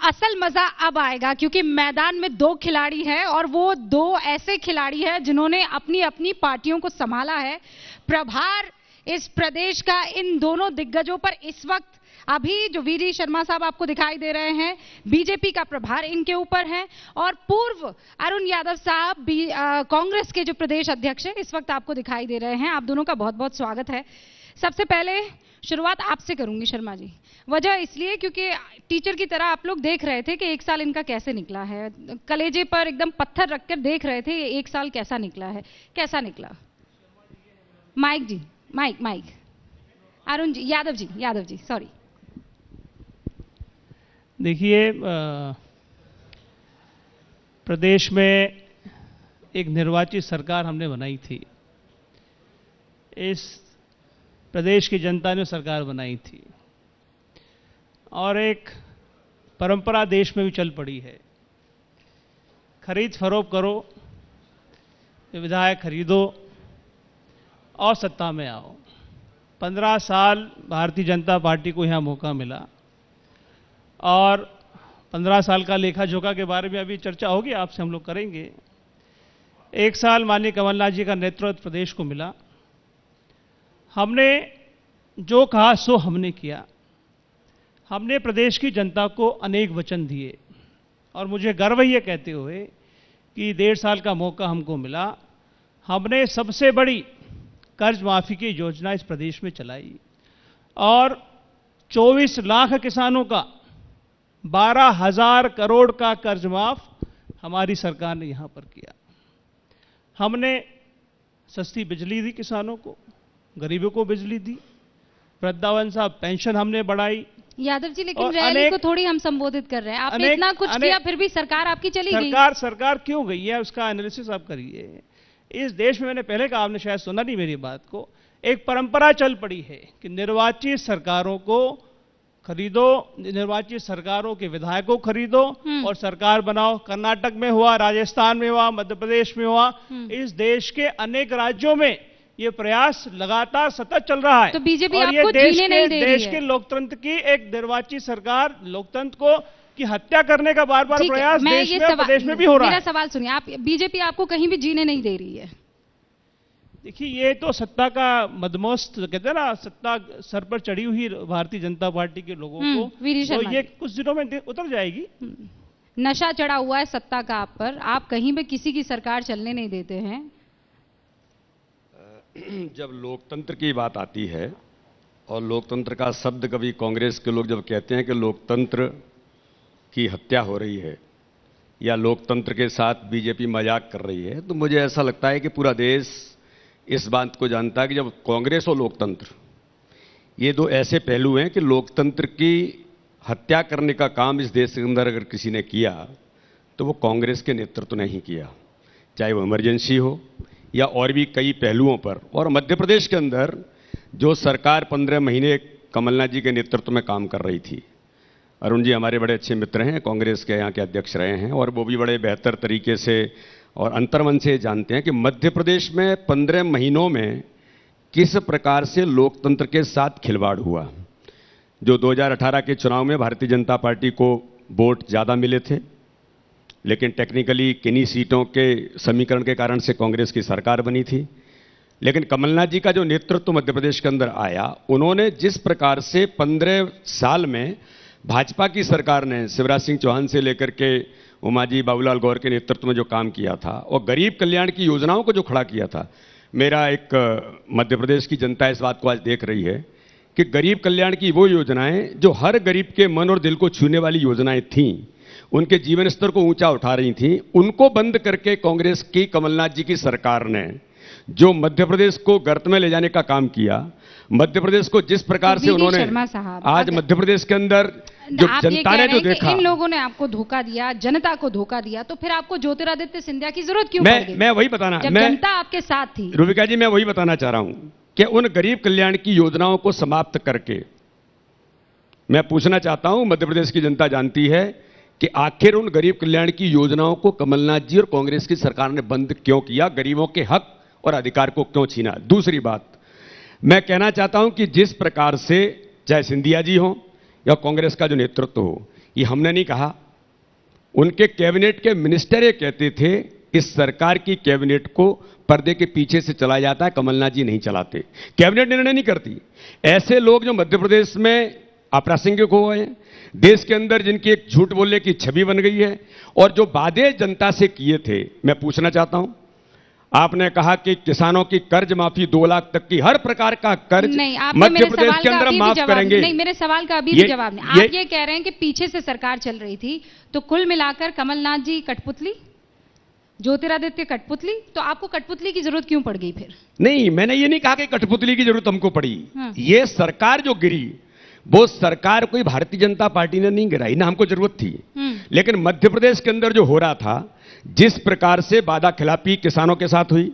असल मजा अब आएगा क्योंकि मैदान में दो खिलाड़ी हैं और वो दो ऐसे खिलाड़ी हैं जिन्होंने अपनी अपनी पार्टियों को संभाला है। प्रभार इस प्रदेश का इन दोनों दिग्गजों पर इस वक्त अभी जो वीडी शर्मा साहब आपको दिखाई दे रहे हैं, बीजेपी का प्रभार इनके ऊपर है और पूर्व अरुण यादव साहब कांग्रेस के जो प्रदेश अध्यक्ष हैं इस वक्त आपको दिखाई दे रहे हैं। आप दोनों का बहुत बहुत स्वागत है। सबसे पहले शुरुआत आपसे करूंगी शर्मा जी। वजह इसलिए क्योंकि टीचर की तरह आप लोग देख रहे थे कि एक साल इनका कैसे निकला है, कलेजे पर एकदम पत्थर रखकर देख रहे थे एक साल कैसा निकला है। कैसा निकला? माइक जी, माइक अरुण जी, यादव जी सॉरी। देखिए, प्रदेश में एक निर्वाचित सरकार हमने बनाई थी। इस प्रदेश की जनता ने सरकार बनाई थी और एक परंपरा देश में भी चल पड़ी है, खरीद फरोख्त करो, विधायक खरीदो और सत्ता में आओ। 15 साल भारतीय जनता पार्टी को यहाँ मौका मिला और 15 साल का लेखा जोखा के बारे में अभी चर्चा होगी, आपसे हम लोग करेंगे। एक साल माननीय कमलनाथ जी का नेतृत्व प्रदेश को मिला। हमने जो कहा सो हमने किया। हमने प्रदेश की जनता को अनेक वचन दिए और मुझे गर्व है ये कहते हुए कि 1.5 साल का मौका हमको मिला। हमने सबसे बड़ी कर्ज माफी की योजना इस प्रदेश में चलाई और 24 लाख किसानों का 12,000 करोड़ का कर्ज माफ हमारी सरकार ने यहां पर किया। हमने सस्ती बिजली दी किसानों को, गरीबों को बिजली दी, वृद्धावन साहब पेंशन हमने बढ़ाई। यादव जी, लेकिन रैली को थोड़ी हम संबोधित कर रहे हैं। आपने इतना कुछ किया फिर भी सरकार आपकी चली गई। सरकार क्यों गई है उसका एनालिसिस आप करिए। इस देश में, मैंने पहले कहा, आपने शायद सुना नहीं मेरी बात को, एक परंपरा चल पड़ी है कि निर्वाचित सरकारों को खरीदो, निर्वाचित सरकारों के विधायकों को खरीदो और सरकार बनाओ। कर्नाटक में हुआ, राजस्थान में हुआ, मध्य प्रदेश में हुआ। इस देश के अनेक राज्यों में ये प्रयास लगातार सतत चल रहा है। तो बीजेपी और आपको जीने नहीं दे रही है। देश के लोकतंत्र की एक निर्वाचित सरकार लोकतंत्र को की हत्या करने का बार बार प्रयास देश में और प्रदेश में भी हो रहा है। मेरा सवाल सुनिए, आप बीजेपी आपको कहीं भी जीने नहीं दे रही है। देखिए, ये तो सत्ता का मदमस्त कहते हैं ना, सत्ता सर पर चढ़ी हुई भारतीय जनता पार्टी के लोगों को, तो ये कुछ दिनों में उतर जाएगी। नशा चढ़ा हुआ है सत्ता का आप पर, आप कहीं भी किसी की सरकार चलने नहीं देते हैं। जब लोकतंत्र की बात आती है और लोकतंत्र का शब्द कभी कांग्रेस के लोग जब कहते हैं कि लोकतंत्र की हत्या हो रही है या लोकतंत्र के साथ बीजेपी मजाक कर रही है, तो मुझे ऐसा लगता है कि पूरा देश इस बात को जानता है कि जब कांग्रेस और लोकतंत्र, ये दो ऐसे पहलू हैं कि लोकतंत्र की हत्या करने का काम इस देश के अंदर अगर किसी ने किया तो वो कांग्रेस के नेतृत्व ने ही किया, चाहे वो इमरजेंसी हो या और भी कई पहलुओं पर। और मध्य प्रदेश के अंदर जो सरकार 15 महीने कमलनाथ जी के नेतृत्व में काम कर रही थी, अरुण जी हमारे बड़े अच्छे मित्र हैं, कांग्रेस के यहाँ के अध्यक्ष रहे हैं और वो भी बड़े बेहतर तरीके से और अंतर्मन से जानते हैं कि मध्य प्रदेश में 15 महीनों में किस प्रकार से लोकतंत्र के साथ खिलवाड़ हुआ। जो 2018 के चुनाव में भारतीय जनता पार्टी को वोट ज़्यादा मिले थे, लेकिन टेक्निकली किन्हीं सीटों के समीकरण के कारण से कांग्रेस की सरकार बनी थी। लेकिन कमलनाथ जी का जो नेतृत्व मध्य प्रदेश के अंदर आया, उन्होंने जिस प्रकार से 15 साल में भाजपा की सरकार ने शिवराज सिंह चौहान से लेकर के उमाजी बाबूलाल गौर के नेतृत्व में जो काम किया था और गरीब कल्याण की योजनाओं को जो खड़ा किया था, मेरा एक मध्य प्रदेश की जनता इस बात को आज देख रही है कि गरीब कल्याण की वो योजनाएं जो हर गरीब के मन और दिल को छूने वाली योजनाएं थीं, उनके जीवन स्तर को ऊंचा उठा रही थीं, उनको बंद करके कांग्रेस की कमलनाथ जी की सरकार ने जो मध्य प्रदेश को गर्त में ले जाने का काम किया, मध्य प्रदेश को जिस प्रकार से उन्होंने आज मध्य प्रदेश के अंदर जो जनता ने जो देखा, इन लोगों ने आपको धोखा दिया, जनता को धोखा दिया, तो फिर आपको ज्योतिरादित्य सिंधिया की जरूरत क्यों पड़ गई? मैं वही बताना, जब जनता आपके साथ थी। रूबिका जी, मैं वही बताना चाह रहा हूं कि उन गरीब कल्याण की योजनाओं को समाप्त करके मैं पूछना चाहता हूं, मध्य प्रदेश की जनता जानती है कि आखिर उन गरीब कल्याण की योजनाओं को कमलनाथ जी और कांग्रेस की सरकार ने बंद क्यों किया, गरीबों के हक और अधिकार को क्यों छीना। दूसरी बात मैं कहना चाहता हूं कि जिस प्रकार से चाहे सिंधिया जी हो या कांग्रेस का जो नेतृत्व हो, ये हमने नहीं कहा, उनके कैबिनेट के मिनिस्टर ये कहते थे इस सरकार की कैबिनेट को पर्दे के पीछे से चलाया जाता है, कमलनाथ जी नहीं चलाते, कैबिनेट निर्णय नहीं करती। ऐसे लोग जो मध्य प्रदेश में अप्रासंगिक हो गए हैं, देश के अंदर जिनकी एक झूठ बोलने की छवि बन गई है, और जो वादे जनता से किए थे, मैं पूछना चाहता हूं, आपने कहा कि किसानों की कर्ज माफी 2 लाख तक की, हर प्रकार का कर्ज मध्य प्रदेश के अंदर माफ करेंगे। नहीं, मेरे सवाल का अभी भी जवाब नहीं। आप ये कह रहे हैं कि पीछे से सरकार चल रही थी, तो कुल मिलाकर कमलनाथ जी कठपुतली, ज्योतिरादित्य कठपुतली, तो आपको कठपुतली की जरूरत क्यों पड़ गई फिर? नहीं, मैंने ये नहीं कहा कि कठपुतली की जरूरत हमको पड़ी। ये सरकार जो गिरी, वो सरकार कोई भारतीय जनता पार्टी ने नहीं गिराई, ना हमको जरूरत थी। लेकिन मध्य प्रदेश के अंदर जो हो रहा था, जिस प्रकार से वादा खिलाफी किसानों के साथ हुई,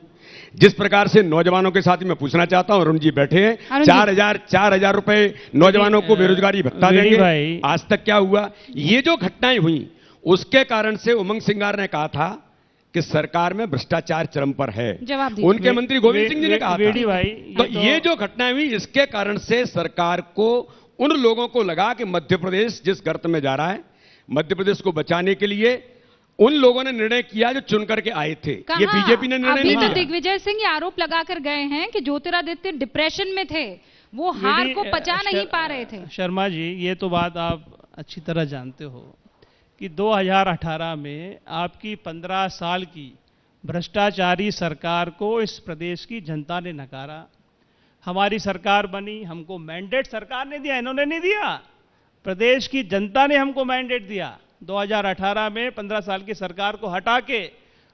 जिस प्रकार से नौजवानों के साथ, मैं पूछना चाहता हूं, अरुण जी बैठे हैं, 4,000 रुपए नौजवानों को बेरोजगारी भत्ता देंगे, आज तक क्या हुआ? ये जो घटनाएं हुई, उसके कारण से उमंग सिंगार ने कहा था कि सरकार में भ्रष्टाचार चरम पर है। उनके मंत्री गोविंद सिंह जी ने कहा था। तो ये जो घटनाएं हुई, इसके कारण से सरकार को, उन लोगों को लगा कि मध्य प्रदेश जिस गर्त में जा रहा है, मध्य प्रदेश को बचाने के लिए उन लोगों ने निर्णय किया जो चुन करके आए थे। ये बीजेपी ने निर्णय नहीं लिया। दिग्विजय सिंह ये आरोप लगाकर गए हैं कि ज्योतिरादित्य डिप्रेशन में थे, वो हार को पचा नहीं पा रहे थे। शर्मा जी, ये तो बात आप अच्छी तरह जानते हो कि 2018 में आपकी 15 साल की भ्रष्टाचारी सरकार को इस प्रदेश की जनता ने नकारा। हमारी सरकार बनी, हमको मैंडेट सरकार ने दिया, इन्होंने नहीं दिया, प्रदेश की जनता ने हमको मैंडेट दिया। 2018 में 15 साल की सरकार को हटा के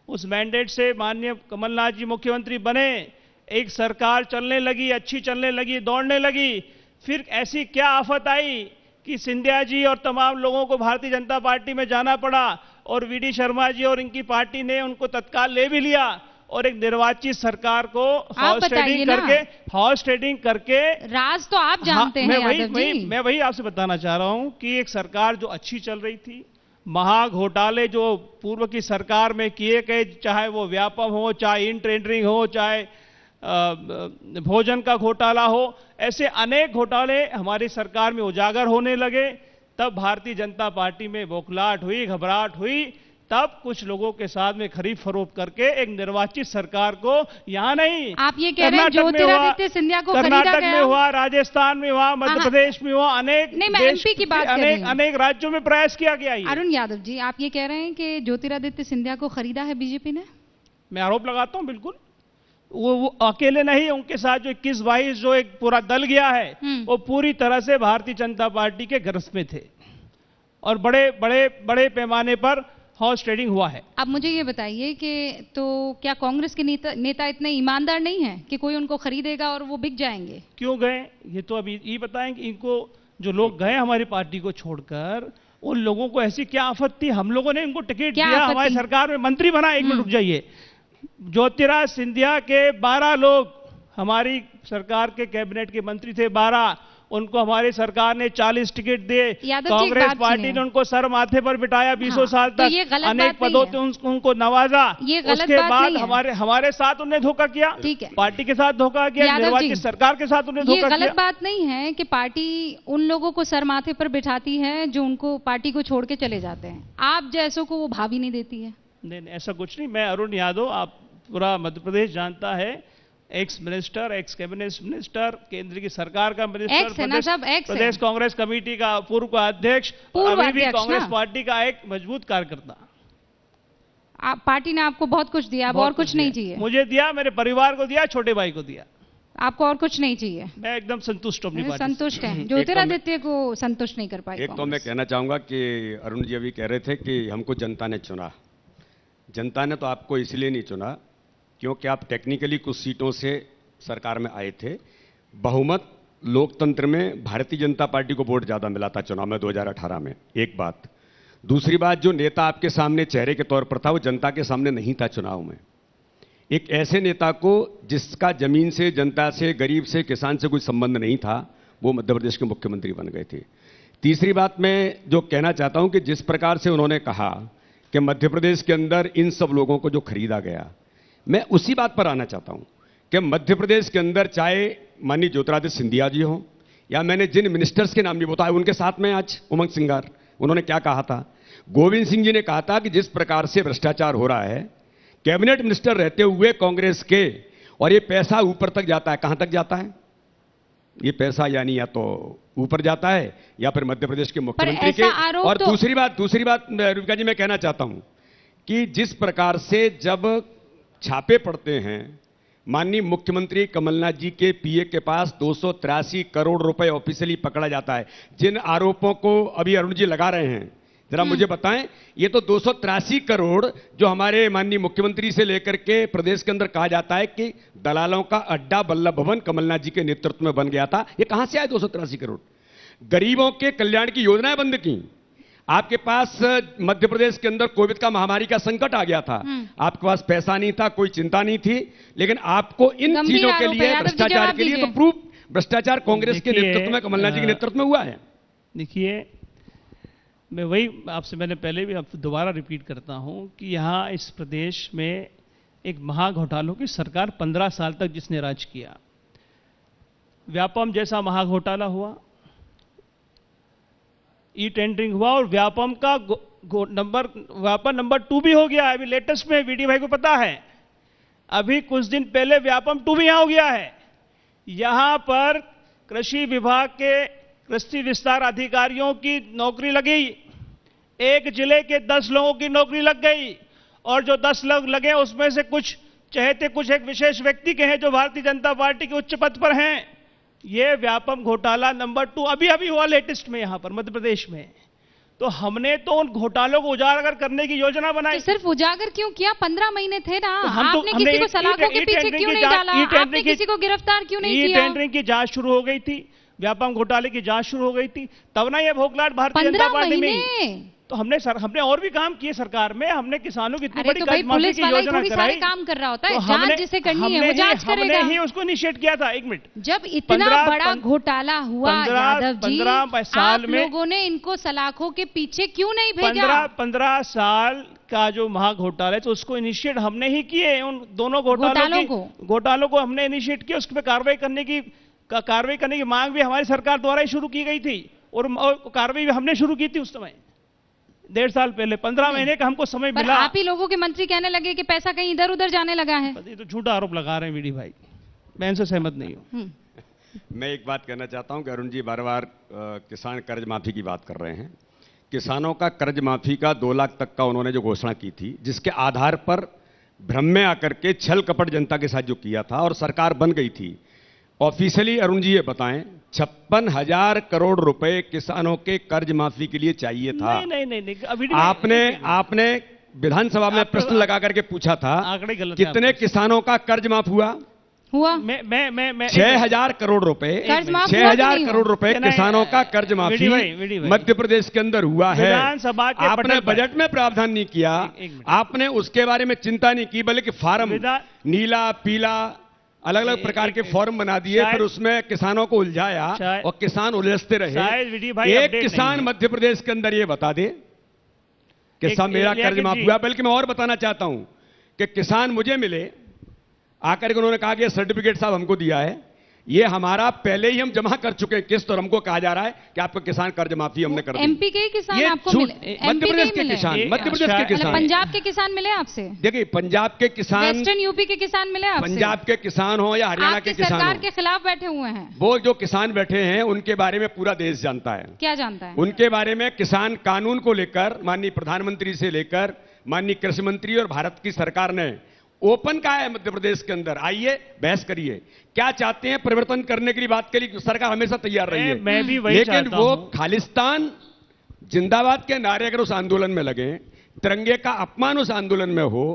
उस मैंडेट से माननीय कमलनाथ जी मुख्यमंत्री बने, एक सरकार चलने लगी, अच्छी चलने लगी, दौड़ने लगी। फिर ऐसी क्या आफत आई कि सिंधिया जी और तमाम लोगों को भारतीय जनता पार्टी में जाना पड़ा, और वीडी शर्मा जी और इनकी पार्टी ने उनको तत्काल ले भी लिया, और एक निर्वाचित सरकार को हाउस ट्रेडिंग करके राज तो आप जानते हैं। मैं वही आपसे बताना चाह रहा हूं कि एक सरकार जो अच्छी चल रही थी, महा घोटाले जो पूर्व की सरकार में किए गए, चाहे वो व्यापम हो, चाहे इन टेंडरिंग हो, चाहे भोजन का घोटाला हो, ऐसे अनेक घोटाले हमारी सरकार में उजागर होने लगे। तब भारतीय जनता पार्टी में बौखलाहट हुई, घबराहट हुई, तब कुछ लोगों के साथ में खरीद फरोख्त करके एक निर्वाचित सरकार को, यहां नहीं, आप ये कह रहे हैं ज्योतिरादित्य सिंधिया को कर्नाटक में हुआ, राजस्थान में हुआ, मध्य प्रदेश में हुआ, अनेक राज्यों में प्रयास किया गया। अरुण यादव जी, आप ये कह रहे हैं कि ज्योतिरादित्य सिंधिया को खरीदा है बीजेपी ने? मैं आरोप लगाता हूं, बिल्कुल। वो अकेले नहीं, उनके साथ जो 21-22 जो एक पूरा दल गया है, वो पूरी तरह से भारतीय जनता पार्टी के ग्रस्त में थे, और बड़े पैमाने पर हॉर्स ट्रेडिंग हुआ है। अब मुझे ये बताइए कि तो क्या कांग्रेस के नेता इतने ईमानदार नहीं है कि कोई उनको खरीदेगा और वो बिक जाएंगे? क्यों गए, ये तो अभी ये बताएंगे। इनको जो लोग गए हमारी पार्टी को छोड़कर, उन लोगों को ऐसी क्या आफत थी, हम लोगों ने इनको टिकट दिया, हमारी सरकार में मंत्री बना। एक मिनट रुक जाइए। ज्योतिराज सिंधिया के 12 लोग हमारी सरकार के कैबिनेट के मंत्री थे, 12, उनको हमारी सरकार ने 40 टिकट दिए। कांग्रेस पार्टी ने उनको सर माथे पर बिठाया 20 साल तक, अनेक पदों से उनको नवाजा। उसके बाद हमारे साथ उन्हें धोखा किया, पार्टी के साथ धोखा किया, निर्वाचित सरकार के साथ उन्हें धोखा किया। गलत बात नहीं है कि पार्टी उन लोगों को सर माथे पर बिठाती है जो उनको पार्टी को छोड़ के चले जाते हैं, आप जैसों को वो भावी नहीं देती है। नहीं, ऐसा कुछ नहीं। मैं अरुण यादव, आप पूरा मध्य प्रदेश जानता है, ex minister, x cabinet minister, केंद्र की सरकार का मिनिस्टर, प्रदेश कांग्रेस कमेटी का पूर्व अध्यक्ष, अभी भी कांग्रेस पार्टी का एक मजबूत कार्यकर्ता। पार्टी ने आपको बहुत कुछ दिया, अब और कुछ नहीं चाहिए? मुझे दिया, मेरे परिवार को दिया, छोटे भाई को दिया। आपको और कुछ नहीं चाहिए? मैं एकदम संतुष्ट हूं, संतुष्ट हैं। ज्योतिरादित्य को संतुष्ट नहीं कर पाए। एक तो मैं कहना चाहूंगा कि अरुण जी अभी कह रहे थे कि हमको जनता ने चुना। जनता ने तो आपको इसलिए नहीं चुना क्योंकि आप टेक्निकली कुछ सीटों से सरकार में आए थे। बहुमत लोकतंत्र में भारतीय जनता पार्टी को वोट ज्यादा मिला था चुनाव में 2018 में, एक बात। दूसरी बात, जो नेता आपके सामने चेहरे के तौर पर था, वो जनता के सामने नहीं था चुनाव में। एक ऐसे नेता को जिसका जमीन से, जनता से, गरीब से, किसान से कोई संबंध नहीं था, वो मध्य प्रदेश के मुख्यमंत्री बन गए थे। तीसरी बात मैं जो कहना चाहता हूं कि जिस प्रकार से उन्होंने कहा कि मध्य प्रदेश के अंदर इन सब लोगों को जो खरीदा गया, मैं उसी बात पर आना चाहता हूं कि मध्य प्रदेश के अंदर चाहे माननीय ज्योतिरादित्य सिंधिया जी हो, या मैंने जिन मिनिस्टर्स के नाम भी बताए उनके साथ में आज उमंग सिंगार, उन्होंने क्या कहा था? गोविंद सिंह जी ने कहा था कि जिस प्रकार से भ्रष्टाचार हो रहा है, कैबिनेट मिनिस्टर रहते हुए कांग्रेस के, और ये पैसा ऊपर तक जाता है। कहां तक जाता है ये पैसा? यानी या तो ऊपर जाता है या फिर मध्य प्रदेश के मुख्यमंत्री के। और तो... दूसरी बात रुबिका जी मैं कहना चाहता हूं कि जिस प्रकार से जब छापे पड़ते हैं, माननीय मुख्यमंत्री कमलनाथ जी के पीए के पास 283 करोड़ रुपए ऑफिशियली पकड़ा जाता है। जिन आरोपों को अभी अरुण जी लगा रहे हैं, जरा मुझे बताएं, ये तो 283 करोड़ जो हमारे माननीय मुख्यमंत्री से लेकर के प्रदेश के अंदर कहा जाता है कि दलालों का अड्डा बल्लभ भवन कमलनाथ जी के नेतृत्व में बन गया था, ये कहां से आए 283 करोड़? गरीबों के कल्याण की योजनाएं बंद की। आपके पास मध्य प्रदेश के अंदर कोविड का महामारी का संकट आ गया था, आपके पास पैसा नहीं था, कोई चिंता नहीं थी, लेकिन आपको इन चीजों के लिए, भ्रष्टाचार के लिए तो प्रूफ भ्रष्टाचार कांग्रेस के नेतृत्व में, कमलनाथ जी के नेतृत्व में हुआ है। देखिए, मैं वही आपसे मैंने पहले भी आपसे दोबारा रिपीट करता हूं कि यहां इस प्रदेश में एक महाघोटालों की सरकार 15 साल तक जिसने राज किया, व्यापम जैसा महाघोटाला हुआ, ई टेंडरिंग हुआ, और व्यापम का व्यापम नंबर 2 भी हो गया है। अभी लेटेस्ट में वीडी भाई को पता है, अभी कुछ दिन पहले व्यापम 2 भी यहां हो गया है। यहां पर कृषि विभाग के कृषि विस्तार अधिकारियों की नौकरी लगी, एक जिले के 10 लोगों की नौकरी लग गई, और जो 10 लोग लगे उसमें से कुछ चहेते कुछ एक विशेष व्यक्ति के हैं जो भारतीय जनता पार्टी के उच्च पद पर हैं। यह व्यापम घोटाला नंबर 2 अभी हुआ लेटेस्ट में यहां पर मध्य प्रदेश में। तो हमने तो उन घोटालों को उजागर करने की योजना बनाई। तो सिर्फ उजागर क्यों किया? 15 महीने थे ना, तो आपने किसी को सलाखों के पीछे क्यों नहीं डाला? आपने किसी को गिरफ्तार क्यों नहीं किया? टेंडरिंग की जांच शुरू हो गई थी, व्यापम घोटाले की जांच शुरू हो गई थी, तब ना ये भोगलाट भारतीय जनता पार्टी में। तो हमने और भी काम किए सरकार में, हमने किसानों की इतनी बड़ी कर्जमाफी की योजना कराई। काम कर रहा होता है, जांच जिसे करनी है वो जांच करेगा। हमने ही उसको इनिशिएट किया था। 1 मिनट, जब इतना बड़ा घोटाला हुआ यादव जी, 15 साल में लोगों ने इनको सलाखों के पीछे क्यों नहीं भेजा? 15 साल का जो महाघोटाला है तो उसको इनिशिएट हमने ही किए। उन दोनों घोटालों को हमने इनिशिएट किया, उस पर कार्रवाई करने की मांग भी हमारी सरकार द्वारा ही शुरू की गई थी, और कार्रवाई भी हमने शुरू की थी उस समय 1.5 साल पहले। 15 महीने का हमको समय मिला। आप ही लोगों के मंत्री कहने लगे कि पैसा कहीं इधर उधर जाने लगा है। ये तो झूठा आरोप लगा रहे हैं वीडी भाई, मैं इनसे सहमत नहीं हूं। मैं एक बात कहना चाहता हूं कि अरुण जी बार बार किसान कर्ज माफी की बात कर रहे हैं। किसानों का कर्ज माफी का 2 लाख तक का उन्होंने जो घोषणा की थी, जिसके आधार पर भ्रम में आकर के छल कपट जनता के साथ जो किया था और सरकार बन गई थी, ऑफिशियली अरुण जी ये बताएं 56,000 करोड़ रुपए किसानों के कर्ज माफी के लिए चाहिए था। नहीं, अभी आपने विधानसभा में प्रश्न लगा करके पूछा था कितने किसानों का कर्ज माफ हुआ? मैं 6,000 करोड़ रुपए, 6,000 करोड़ रुपए किसानों का कर्ज माफी मध्य प्रदेश के अंदर हुआ है। आपने बजट में प्रावधान नहीं किया, आपने उसके बारे में चिंता नहीं की, बल्कि फार्म नीला पीला अलग अलग प्रकार के फॉर्म बना दिए, फिर उसमें किसानों को उलझाया और किसान उलझते रहे। एक किसान मध्य प्रदेश के अंदर ये बता दे कि सब मेरा कर्ज माफ हुआ। बल्कि मैं और बताना चाहता हूं कि किसान मुझे मिले आकर के उन्होंने कहा कि सर्टिफिकेट साहब हमको दिया है, ये हमारा पहले ही हम जमा कर चुके हैं किस्त, और हमको कहा जा रहा है कि आपको किसान कर्ज माफी हमने कर दी। एमपी के किसान आपको मिले? मध्य प्रदेश के किसान, मध्य प्रदेश के किसान, पंजाब के किसान मिले आपसे? देखिए, पंजाब के किसान, वेस्टर्न यूपी के किसान मिले आपसे? पंजाब के किसान हो या हरियाणा के किसान, सरकार के खिलाफ बैठे हुए हैं वो जो किसान बैठे हैं उनके बारे में पूरा देश जानता है। क्या जानता है? उनके बारे में किसान कानून को लेकर माननीय प्रधानमंत्री से लेकर माननीय कृषि मंत्री और भारत की सरकार ने ओपन कहा है मध्य प्रदेश के अंदर, आइए बहस करिए, क्या चाहते हैं परिवर्तन करने के लिए बात के लिए सरकार हमेशा तैयार रही है। मैं भी वही लेकिन वो खालिस्तान जिंदाबाद के नारे अगर उस आंदोलन में लगे, तिरंगे का अपमान उस आंदोलन में हो,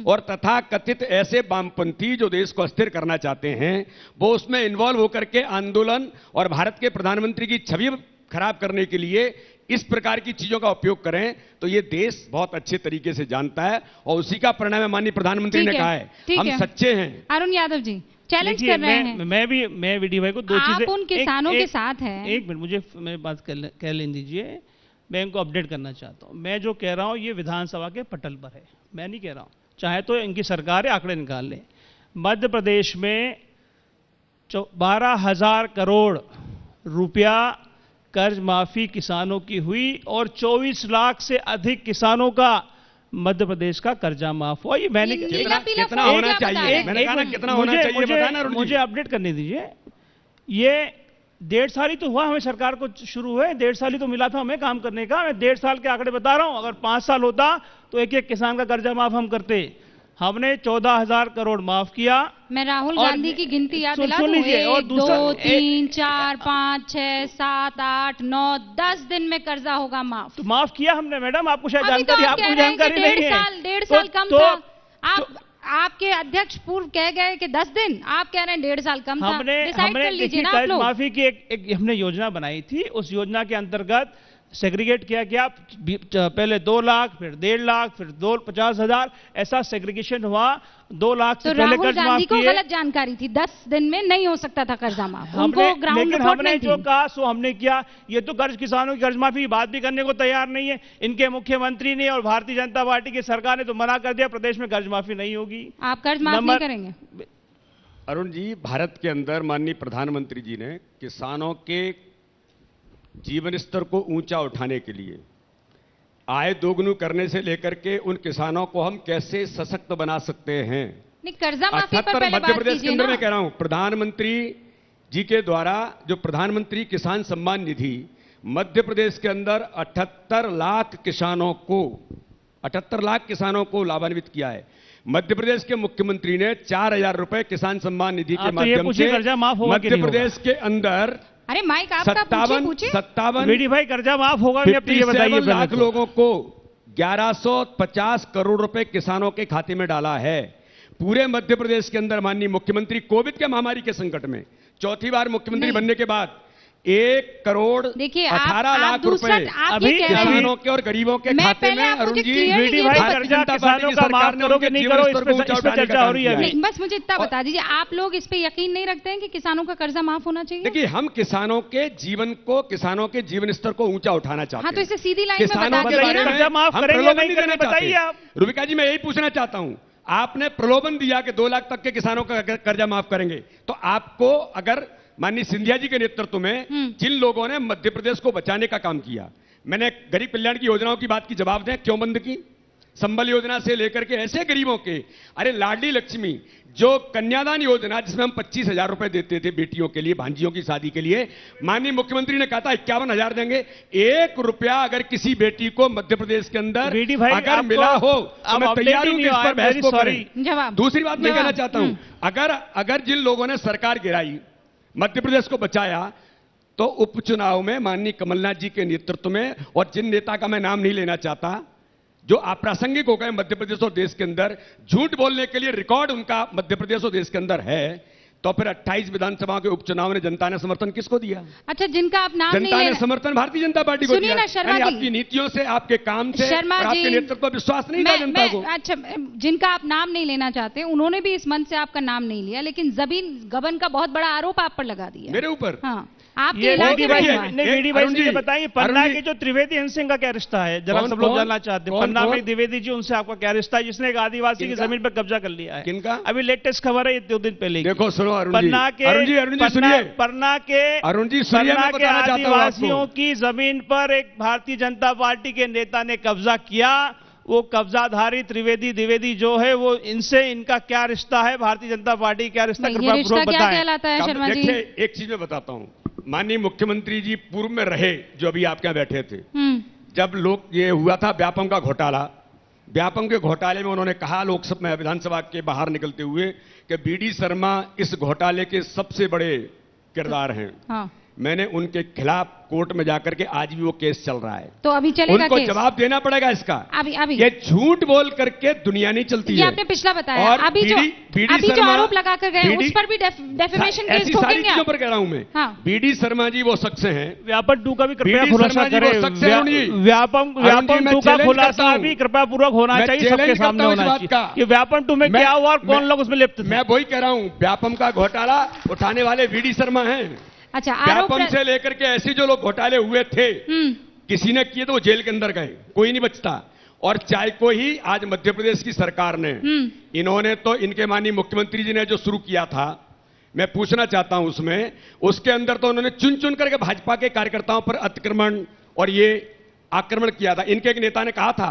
और तथा कथित ऐसे वामपंथी जो देश को अस्थिर करना चाहते हैं वो उसमें इन्वॉल्व होकर के आंदोलन और भारत के प्रधानमंत्री की छवि खराब करने के लिए इस प्रकार की चीजों का उपयोग करें, तो ये देश बहुत अच्छे तरीके से जानता है, और उसी का परिणाम है माननीय प्रधानमंत्री ने कहा है हम सच्चे हैं। अरुण यादव जी चैलेंज कर रहे हैं। मैं वीडी भाई को 2 चीजें, आप उन किसानों के साथ हैं। 1 मिनट मुझे मेरी बात कह लेने दीजिए, मैं इनको अपडेट करना चाहता हूं। मैं जो कह रहा हूं ये विधानसभा के पटल पर है, मैं नहीं कह रहा हूं, चाहे तो इनकी सरकार आंकड़े निकाल ले। मध्य प्रदेश में 12,000 करोड़ रुपया कर्ज माफी किसानों की हुई और 24 लाख से अधिक किसानों का मध्य प्रदेश का कर्जा माफ हुआ। ये मैंने कितना होना चाहिए, मैंने कहा ना कितना होना चाहिए बताना। मुझे अपडेट करने दीजिए। ये 1.5 साल ही तो हुआ हमें सरकार को शुरू हुए, 1.5 साल ही तो मिला था हमें काम करने का। मैं 1.5 साल के आंकड़े बता रहा हूं। अगर 5 साल होता तो एक एक किसान का कर्जा माफ हम करते। हमने 14,000 करोड़ माफ किया। मैं राहुल गांधी की गिनती याद दिला दूं। 1, 2, 3, 4, 5, 6, 7, 8, 9, 10 दिन में कर्जा होगा माफ। तो माफ किया हमने मैडम, आपको शायद जानकारी, आपको जानकारी नहीं है। 1.5 साल कम था। आपके अध्यक्ष पूर्व कह गए कि 10 दिन, आप कह रहे हैं 1.5 साल कम था। हमने कर्ज माफी की एक हमने योजना बनाई थी। उस योजना के अंतर्गत सेग्रीगेट किया गया। पहले 2 लाख, फिर 1.5 लाख, फिर 50,000, ऐसा सेग्रीगेशन हुआ। 2 लाख से पहले कर्ज माफ किए। को गलत जानकारी थी, 10 दिन में नहीं हो सकता था कर्जा माफ। लेकिन हमने जो कहा सो हमने किया। ये तो कर्ज किसानों की कर्ज माफी की बात भी करने को तैयार नहीं है। इनके मुख्यमंत्री ने और भारतीय जनता पार्टी की सरकार ने तो मना कर दिया, प्रदेश में कर्ज माफी नहीं होगी। आप कर्ज माफ नहीं करेंगे? अरुण जी, भारत के अंदर माननीय प्रधानमंत्री जी ने किसानों के जीवन स्तर को ऊंचा उठाने के लिए, आय दोगुनी करने से लेकर के उन किसानों को हम कैसे सशक्त बना सकते हैं, नहीं कर्जा माफी पर पहले मध्य प्रदेश के अंदर मैं कह रहा हूं, प्रधानमंत्री जी के द्वारा जो प्रधानमंत्री किसान सम्मान निधि मध्य प्रदेश के अंदर 78 लाख किसानों को लाभान्वित किया है। मध्य प्रदेश के मुख्यमंत्री ने 4,000 रुपए किसान सम्मान निधि के माध्यम से मध्य प्रदेश के अंदर अरे माइक आपका पूछिए। 57 भाई कर्जा माफ होगा, 57 लाख लोगों को 1150 करोड़ रुपए किसानों के खाते में डाला है। पूरे मध्य प्रदेश के अंदर माननीय मुख्यमंत्री कोविड के महामारी के संकट में चौथी बार मुख्यमंत्री बनने के बाद 1 करोड़ 18 लाख रुपए अभी किसानों के और गरीबों के खाते में। अरुण जी, भारतीय जनता पार्टी की सरकार ने उनके जीवन स्तर को ऊंचा उठाने चर्चा हो रही है। बस मुझे इतना बता दीजिए, आप लोग इस पे यकीन नहीं रखते हैं कि किसानों का कर्जा माफ होना चाहिए? देखिए, हम किसानों के जीवन स्तर को ऊंचा उठाना चाहते हैं। हाँ, तो इसे सीधी लाइन में किसानों के बारे में हम प्रलोभन नहीं देना चाहते। रूबिका जी, मैं यही पूछना चाहता हूं, आपने प्रलोभन दिया कि 2 लाख तक के किसानों का कर्जा माफ करेंगे, तो आपको अगर माननीय सिंधिया जी के नेतृत्व में जिन लोगों ने मध्य प्रदेश को बचाने का काम किया, मैंने गरीब कल्याण की योजनाओं की बात की, जवाब दें क्यों बंद की? संबल योजना से लेकर के ऐसे गरीबों के, अरे लाडली लक्ष्मी जो कन्यादान योजना जिसमें हम 25,000 रुपए देते थे बेटियों के लिए, भांजियों की शादी के लिए, माननीय मुख्यमंत्री ने कहा था 51,000 देंगे। 1 रुपया अगर किसी बेटी को मध्य प्रदेश के अंदर अगर मिला हो तो मैं तैयार हूं कि इस पर बहस को करें। दूसरी बात मैं कहना चाहता हूं, अगर जिन लोगों ने सरकार गिराई, मध्य प्रदेश को बचाया, तो उपचुनाव में माननीय कमलनाथ जी के नेतृत्व में, और जिन नेता का मैं नाम नहीं लेना चाहता, जो अप्रासंगिक हो गए मध्य प्रदेश और देश के अंदर, झूठ बोलने के लिए रिकॉर्ड उनका मध्य प्रदेश और देश के अंदर है, तो फिर 28 विधानसभा के उपचुनाव में जनता ने समर्थन किसको दिया? अच्छा, जिनका आप नाम जनता ने समर्थन भारतीय जनता पार्टी को दिया। आपकी नीतियों से, आपके काम से, आपके नेतृत्व पर विश्वास नहीं था जनता को। अच्छा, जिनका आप नाम नहीं लेना चाहते, उन्होंने भी इस मंच से आपका नाम नहीं लिया, लेकिन जमीन गबन का बहुत बड़ा आरोप आप पर लगा दिया मेरे ऊपर। हाँ, आपके इलाके में बताइए, पन्ना के जो त्रिवेदी हंसिंह का क्या रिश्ता है, जरा सब लोग जानना चाहते हैं। पन्ना में द्विवेदी जी, उनसे आपका क्या रिश्ता है, जिसने एक आदिवासी की जमीन पर कब्जा कर लिया है? किनका? अभी लेटेस्ट खबर है 2 दिन पहले। देखो सुनो पन्ना के आदिवासियों की जमीन पर एक भारतीय जनता पार्टी के नेता ने कब्जा किया। वो कब्जाधारी त्रिवेदी द्विवेदी जो है, वो इनका क्या रिश्ता है, भारतीय जनता पार्टी क्या रिश्ता, कृपया बताएं। शर्मा जी, एक चीज मैं बताता हूं, माननीय मुख्यमंत्री जी पूर्व में रहे, जो अभी आपके यहां बैठे थे, जब लोग ये हुआ था व्यापम का घोटाला, व्यापम के घोटाले में उन्होंने कहा लोकसभा में, विधानसभा के बाहर निकलते हुए, कि बीडी शर्मा इस घोटाले के सबसे बड़े किरदार हैं। हाँ। मैंने उनके खिलाफ कोर्ट में जाकर के, आज भी वो केस चल रहा है, तो अभी चलेगा उनको केस? जवाब देना पड़ेगा इसका। अभी ये झूठ बोल करके दुनिया नहीं चलती है। आपने पिछला बताया, और अभी जो आरोप लगा कर गए उस पर भी डेफेमेशन केस ठोकेंगे? सारी चीजों पर कह रहा हूं मैं। हाँ। बीडी शर्मा जी वो शख्स हैं, व्यापम 2 का भी कृपया खुलासा करें। व्यापम 2 का खुलासा भी कृपया पूर्वक होना चाहिए, सबके सामने होना चाहिए कि व्यापम 2 में क्या हुआ और कौन लोग उसमें लिप्त थे। मैं वही कह रहा हूं, व्यापम का घोटाला उठाने वाले बीडी शर्मा हैं। अच्छा, व्यापम से लेकर के ऐसे जो लोग घोटाले हुए थे, किसी ने किए तो वो जेल के अंदर गए, कोई नहीं बचता। और चाय को ही आज मध्य प्रदेश की सरकार ने, इन्होंने तो, इनके माननीय मुख्यमंत्री जी ने जो शुरू किया था, मैं पूछना चाहता हूं उसमें, उसके अंदर तो उन्होंने चुन चुन करके भाजपा के कार्यकर्ताओं पर अतिक्रमण और ये आक्रमण किया था। इनके एक नेता ने कहा था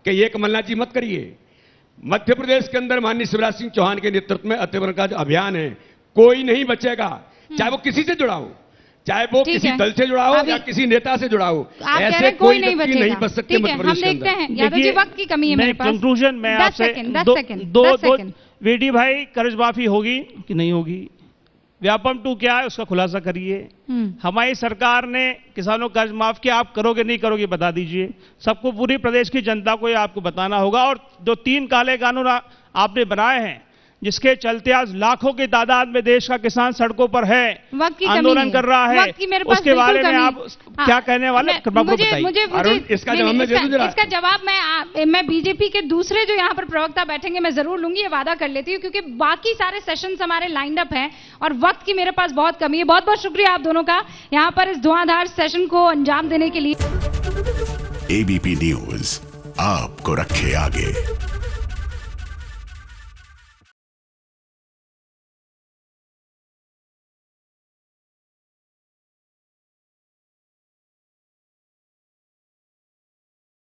कि ये कमलनाथ जी मत करिए। मध्य प्रदेश के अंदर माननीय शिवराज सिंह चौहान के नेतृत्व में अतिक्रमण का जो अभियान है, कोई नहीं बचेगा, चाहे वो किसी से जुड़ा हो, चाहे वो किसी दल से जुड़ा हो या किसी नेता से जुड़ा हो, ऐसे कोई नहीं बच सकते मध्य प्रदेश के अंदर। यादव जी वक्त की कमी है मेरे पास। कंक्लूजन में आपसे 10 सेकंड वीडी भाई, कर्ज माफी होगी कि नहीं होगी? व्यापम 2 क्या है उसका खुलासा करिए। हमारी सरकार ने किसानों का कर्ज माफ किया, आप करोगे नहीं करोगे बता दीजिए। सबको, पूरी प्रदेश की जनता को ये आपको बताना होगा। और जो 3 काले कानून आपने बनाए हैं, जिसके चलते आज लाखों की तादाद में देश का किसान सड़कों पर है, आंदोलन कर रहा है, उसके बारे में आप क्या कहने वाले? इसका जवाब मैं बीजेपी के दूसरे जो यहाँ पर प्रवक्ता बैठेंगे मैं जरूर लूंगी, ये वादा कर लेती हूँ, क्योंकि बाकी सारे सेशंस हमारे लाइंड अप हैं और वक्त की मेरे पास बहुत कमी है। बहुत बहुत शुक्रिया आप दोनों का यहाँ पर इस धुआंधार सेशन को अंजाम देने के लिए। एबीपी न्यूज आपको रखे आगे।